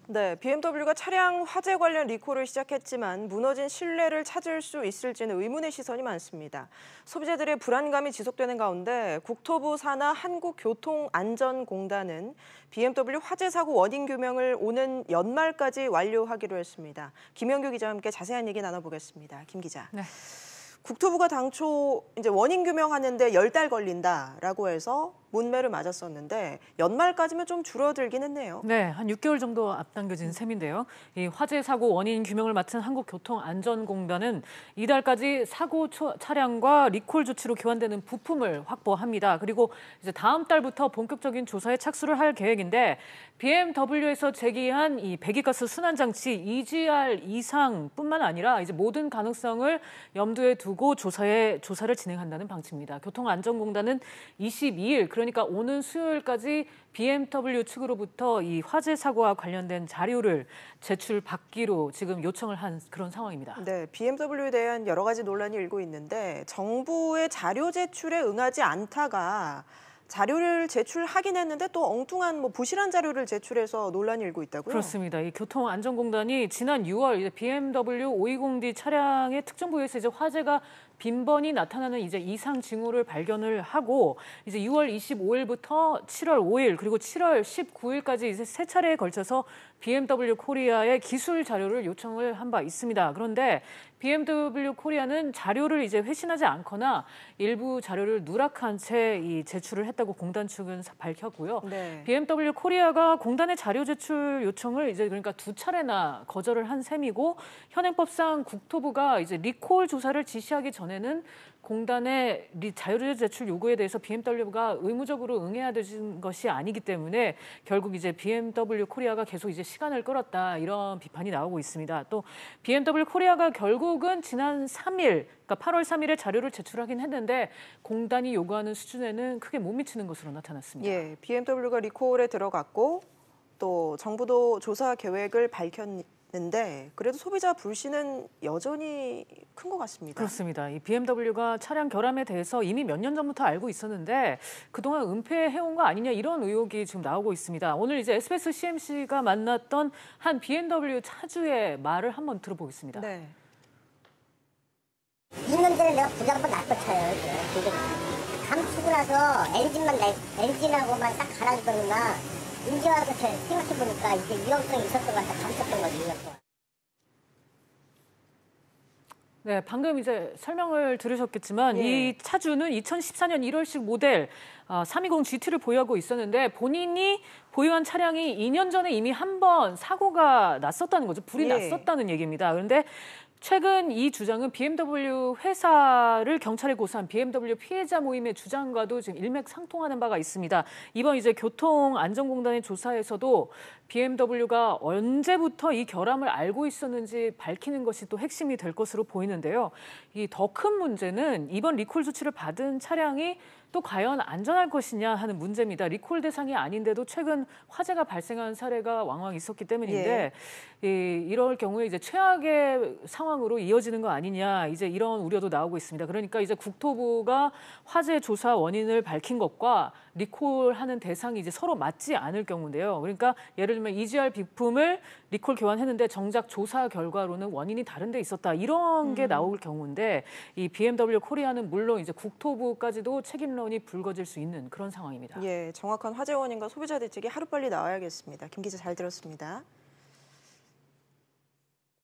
네, BMW가 차량 화재 관련 리콜을 시작했지만 무너진 신뢰를 찾을 수 있을지는 의문의 시선이 많습니다. 소비자들의 불안감이 지속되는 가운데 국토부 산하 한국교통안전공단은 BMW 화재 사고 원인 규명을 오는 연말까지 완료하기로 했습니다. 김영규 기자와 함께 자세한 얘기 나눠보겠습니다. 김 기자. 네. 국토부가 당초 이제 원인 규명하는데 10달 걸린다라고 해서 문매를 맞았었는데 연말까지면 좀 줄어들긴 했네요. 네, 한 6개월 정도 앞당겨진 셈인데요. 이 화재 사고 원인 규명을 맡은 한국교통안전공단은 이달까지 사고 차량과 리콜 조치로 교환되는 부품을 확보합니다. 그리고 이제 다음 달부터 본격적인 조사에 착수를 할 계획인데 BMW에서 제기한 이 배기가스 순환장치 EGR 이상뿐만 아니라 이제 모든 가능성을 염두에 두고 조사를 진행한다는 방침입니다. 교통안전공단은 22일 그러니까 오는 수요일까지 BMW 측으로부터 이 화재 사고와 관련된 자료를 제출받기로 지금 요청을 한 그런 상황입니다. 네, BMW에 대한 여러 가지 논란이 일고 있는데 정부의 자료 제출에 응하지 않다가 자료를 제출하긴 했는데 또 엉뚱한 부실한 자료를 제출해서 논란이 일고 있다고요? 그렇습니다. 이 교통안전공단이 지난 6월 이제 BMW 520D 차량의 특정 부위에서 이제 화재가 빈번히 나타나는 이제 이상 징후를 발견을 하고 이제 6월 25일부터 7월 5일 그리고 7월 19일까지 이제 세 차례에 걸쳐서 BMW 코리아의 기술 자료를 요청을 한 바 있습니다. 그런데 BMW 코리아는 자료를 이제 회신하지 않거나 일부 자료를 누락한 채 제출을 했다고 공단 측은 밝혔고요. 네. BMW 코리아가 공단의 자료 제출 요청을 이제 그러니까 2차례나 거절을 한 셈이고 현행법상 국토부가 이제 리콜 조사를 지시하기 전에는 공단의 자료 제출 요구에 대해서 BMW가 의무적으로 응해야 되는 것이 아니기 때문에 결국 이제 BMW 코리아가 계속 이제 시간을 끌었다 이런 비판이 나오고 있습니다. 또 BMW 코리아가 결국은 지난 3일, 그러니까 8월 3일에 자료를 제출하긴 했는데 공단이 요구하는 수준에는 크게 못 미치는 것으로 나타났습니다. 예, BMW가 리콜에 들어갔고 또 정부도 조사 계획을 밝혔는데 그래도 소비자 불신은 여전히 큰 것 같습니다. 그렇습니다. 이 BMW가 차량 결함에 대해서 이미 몇 년 전부터 알고 있었는데 그동안 은폐해온 거 아니냐 이런 의혹이 지금 나오고 있습니다. 오늘 이제 SBS CMC가 만났던 한 BMW 차주의 말을 한번 들어보겠습니다. 네. 2년 전에 내가 부장판 낚아쳐요. 근데 감추고 나서 엔진하고만 딱 갈아주더니만 이제 와서 생각해보니까 이게 위험성이 있었던 것 같아 감췄던 거지, 2년 동안. 네, 방금 이제 설명을 들으셨겠지만 예. 이 차주는 2014년 1월식 모델 320 GT를 보유하고 있었는데 본인이 보유한 차량이 2년 전에 이미 한 번 사고가 났었다는 거죠. 불이 났었다는 얘기입니다. 그런데 최근 이 주장은 BMW 회사를 경찰에 고소한 BMW 피해자 모임의 주장과도 지금 일맥상통하는 바가 있습니다. 이번 이제 교통안전공단의 조사에서도 BMW가 언제부터 이 결함을 알고 있었는지 밝히는 것이 또 핵심이 될 것으로 보이는데요. 이 더 큰 문제는 이번 리콜 조치를 받은 차량이 또 과연 안전할 것이냐 하는 문제입니다. 리콜 대상이 아닌데도 최근 화재가 발생한 사례가 왕왕 있었기 때문인데 이럴 경우에 이제 최악의 상황으로 이어지는 거 아니냐 이제 이런 우려도 나오고 있습니다. 그러니까 이제 국토부가 화재 조사 원인을 밝힌 것과 리콜하는 대상이 이제 서로 맞지 않을 경우인데요. 그러니까 예를 들면 EGR 비품을 리콜 교환했는데 정작 조사 결과로는 원인이 다른 데 있었다. 이런 게 나올 경우인데 이 BMW 코리아는 물론 이제 국토부까지도 책임론이 불거질 수 있는 그런 상황입니다. 예, 정확한 화재 원인과 소비자들 측이 하루빨리 나와야겠습니다. 김 기자 잘 들었습니다.